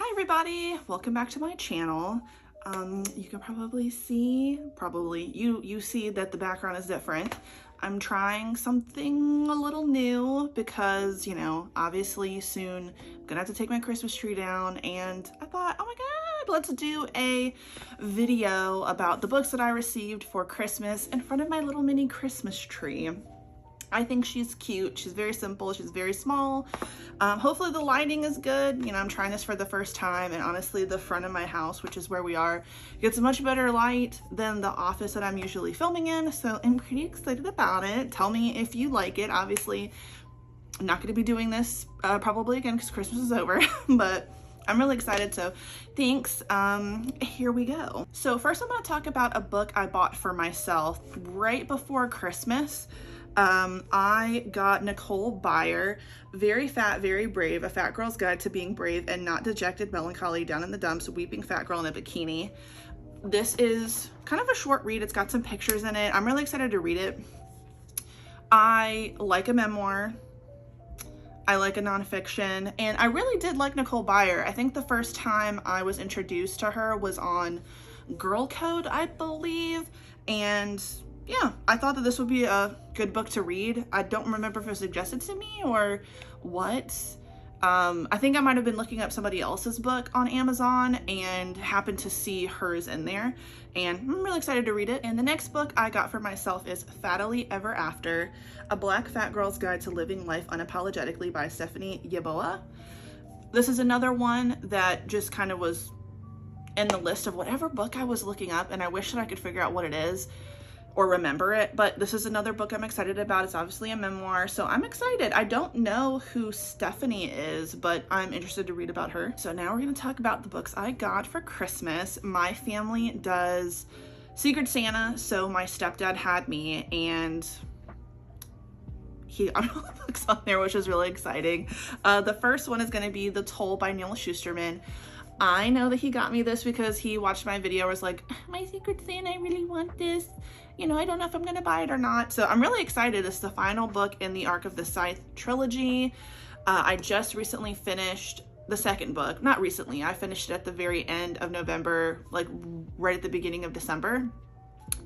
Hi everybody, welcome back to my channel. You can probably see, you see that the background is different. I'm trying something a little new because, you know, obviously soon I'm gonna have to take my Christmas tree down, and I thought, oh my God, let's do a video about the books that I received for Christmas in front of my little mini Christmas tree. I think she's cute. She's very simple. She's very small. Hopefully the lighting is good. You know, I'm trying this for the first time, and honestly, the front of my house, which is where we are, gets a much better light than the office that I'm usually filming in. So I'm pretty excited about it. Tell me if you like it. Obviously, I'm not going to be doing this probably again because Christmas is over, but I'm really excited, so thanks. Here we go. So first I'm going to talk about a book I bought for myself right before Christmas. I got Nicole Byer, Very Fat, Very Brave, A Fat Girl's Guide to Being Brave and Not Dejected Melancholy, Down in the Dumps, Weeping Fat Girl in a Bikini. This is kind of a short read. It's got some pictures in it. I'm really excited to read it. I like a memoir. I like a nonfiction, and I really did like Nicole Byer. I think the first time I was introduced to her was on Girl Code, I believe, and yeah, I thought that this would be a good book to read. I don't remember if it was suggested to me or what. I think I might have been looking up somebody else's book on Amazon and happened to see hers in there, and I'm really excited to read it. And the next book I got for myself is Fattily Ever After, A Black Fat Girl's Guide to Living Life Unapologetically by Stephanie Yeboah. This is another one that just kind of was in the list of whatever book I was looking up, and I wish that I could figure out what it is or remember it, but this is another book I'm excited about. It's obviously a memoir, so I'm excited. I don't know who Stephanie is, but I'm interested to read about her. So now we're going to talk about the books I got for Christmas. My family does Secret Santa, so my stepdad had me, and he got all the books on there, which is really exciting. The first one is going to be The Toll by Neil Shusterman. I know that he got me this because he watched my video and was like, my Secret Santa, I really want this. You know, I don't know if I'm gonna buy it or not. So I'm really excited. It's the final book in the Arc of the Scythe trilogy. I just recently finished the second book. Not recently, I finished it at the very end of November, like right at the beginning of December.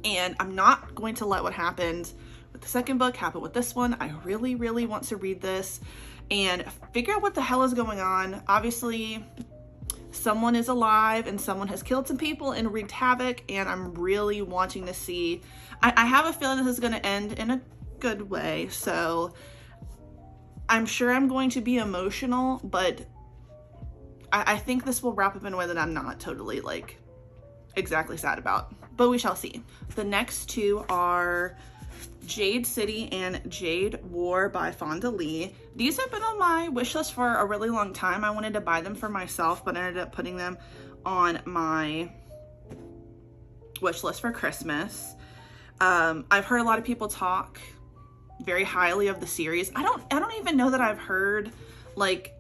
And I'm not going to let what happened with the second book happen with this one. I really, really want to read this and figure out what the hell is going on. Obviously, someone is alive and someone has killed some people and wreaked havoc, and I'm really wanting to see. I have a feeling this is going to end in a good way, so I'm sure I'm going to be emotional, but I think this will wrap up in a way that I'm not totally like exactly sad about, but we shall see. The next two are Jade City and Jade War by Fonda Lee. These have been on my wish list for a really long time. I wanted to buy them for myself, but I ended up putting them on my wish list for Christmas. I've heard a lot of people talk very highly of the series. I don't even know that I've heard like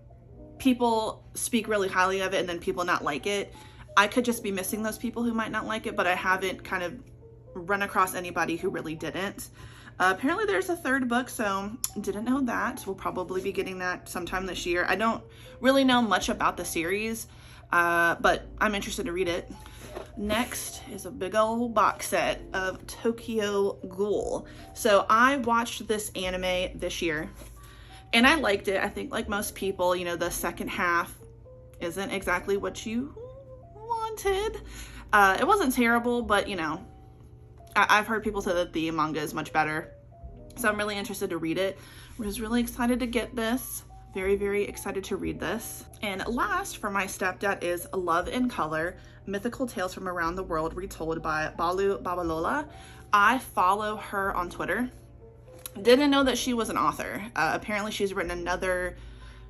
people speak really highly of it and then people not like it. I could just be missing those people who might not like it, but I haven't kind of run across anybody who really didn't. Apparently there's a third book, so didn't know that. We'll probably be getting that sometime this year. I don't really know much about the series, but I'm interested to read it. Next is a big old box set of Tokyo Ghoul. So I watched this anime this year and I liked it. I think like most people, you know, the second half isn't exactly what you wanted. It wasn't terrible, but you know, I've heard people say that the manga is much better, so I'm really interested to read it. I was really excited to get this. Very, very excited to read this. And last for my stepdad is Love in Color, Mythical Tales from Around the World Retold by Balu Babalola. I follow her on Twitter. Didn't know that she was an author. Apparently she's written another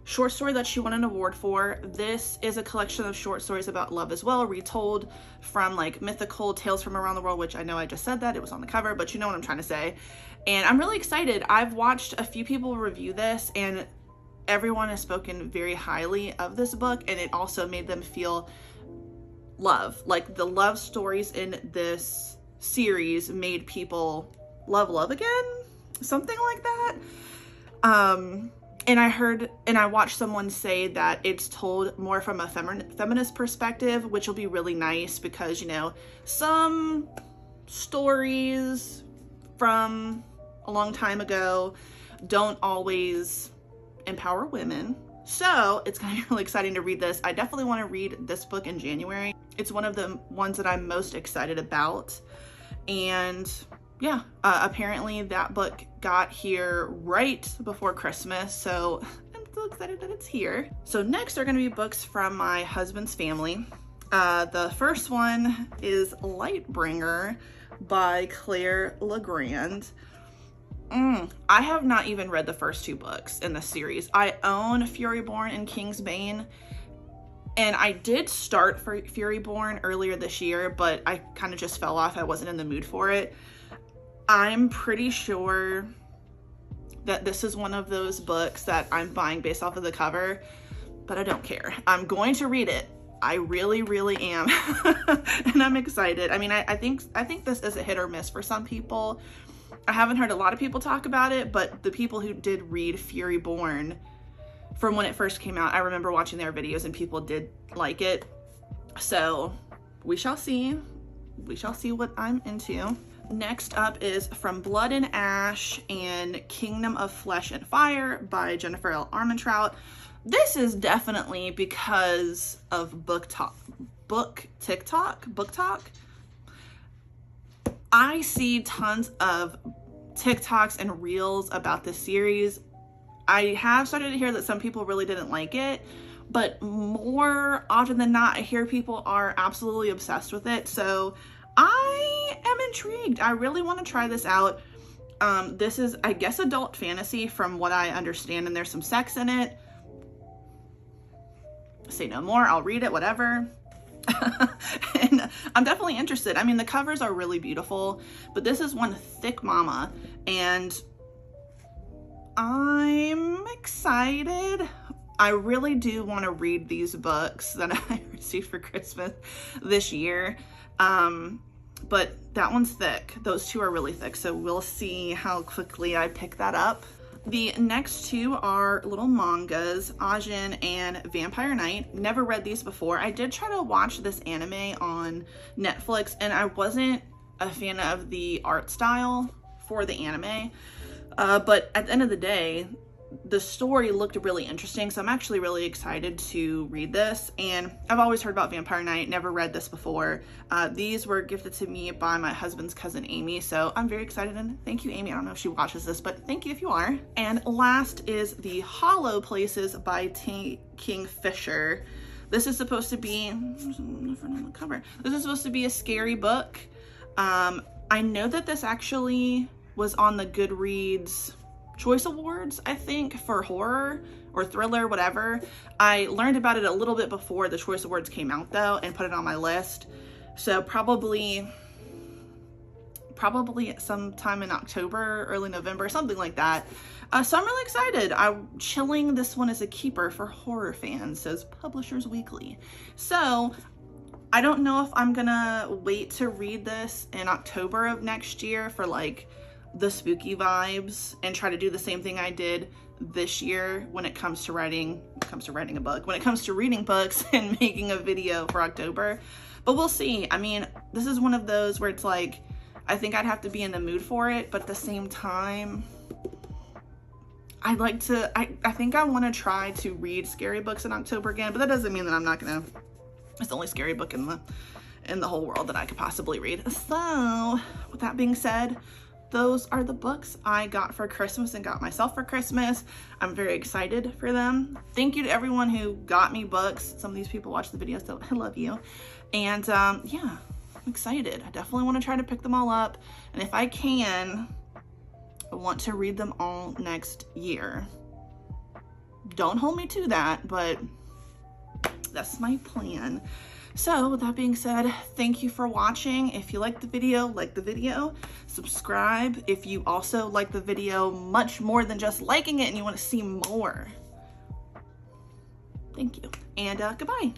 short story that she won an award for. This is a collection of short stories about love as well, retold from like mythical tales from around the world, which I know I just said that, it was on the cover, but you know what I'm trying to say. And I'm really excited. I've watched a few people review this and everyone has spoken very highly of this book, and it also made them feel love. Like the love stories in this series made people love again, something like that. And I watched someone say that it's told more from a feminist perspective, which will be really nice because, you know, some stories from a long time ago don't always empower women. So it's kind of really exciting to read this. I definitely want to read this book in January. It's one of the ones that I'm most excited about. And yeah, apparently that book got here right before Christmas, so I'm so excited that it's here. So next are going to be books from my husband's family. The first one is Lightbringer by Claire Legrand. I have not even read the first 2 books in the series. I own Furyborn and Kingsbane, and I did start for Furyborn earlier this year, but I kind of just fell off. I wasn't in the mood for it. I'm pretty sure that this is one of those books that I'm buying based off of the cover, but I don't care. I'm going to read it. I really, really am. And I'm excited. I mean, I think this is a hit or miss for some people. I haven't heard a lot of people talk about it, but the people who did read Furyborn from when it first came out, I remember watching their videos and people did like it. So we shall see. We shall see what I'm into. Next up is From Blood and Ash and Kingdom of Flesh and Fire by Jennifer L. Armentrout. This is definitely because of book TikTok. I see tons of TikToks and reels about this series. I have started to hear that some people really didn't like it, but more often than not, I hear people are absolutely obsessed with it. So I am intrigued. I really want to try this out. This is, I guess, adult fantasy from what I understand, and there's some sex in it. Say no more. I'll read it, whatever. And I'm definitely interested. I mean, the covers are really beautiful, but this is one thick mama, and I'm excited. I really do want to read these books that I received for Christmas this year. But that one's thick. Those 2 are really thick, so we'll see how quickly I pick that up. The next 2 are little mangas, Ajin and Vampire Knight. Never read these before. I did try to watch this anime on Netflix, and I wasn't a fan of the art style for the anime. But at the end of the day, the story looked really interesting, so I'm actually really excited to read this. And I've always heard about Vampire Knight, never read this before. These were gifted to me by my husband's cousin Amy, so I'm very excited, and thank you, Amy. I don't know if she watches this, but thank you if you are. And last is The Hollow Places by Kingfisher. This is supposed to be, there's nothing on the cover. This is supposed to be a scary book. I know that this actually was on the Goodreads Choice Awards, I think, for horror or thriller, whatever. I learned about it a little bit before the Choice Awards came out, though, and put it on my list. So probably sometime in October, early November, something like that. So I'm really excited. I'm chilling. This one is a keeper for horror fans, says Publishers Weekly. So I don't know if I'm gonna wait to read this in October of next year for like the spooky vibes and try to do the same thing I did this year when it comes to reading books and making a video for October. But we'll see. I mean, this is one of those where it's like, I think I'd have to be in the mood for it, but at the same time, I think I want to try to read scary books in October again, but that doesn't mean that I'm not gonna, it's the only scary book in the whole world that I could possibly read. So with that being said, those are the books I got for Christmas and got myself for Christmas. I'm very excited for them. Thank you to everyone who got me books. Some of these people watch the videos, so I love you. And yeah, I'm excited. I definitely want to try to pick them all up. And if I can, I want to read them all next year. Don't hold me to that, but that's my plan. So with that being said, thank you for watching. If you liked the video, subscribe. If you also like the video much more than just liking it and you want to see more, thank you, and goodbye.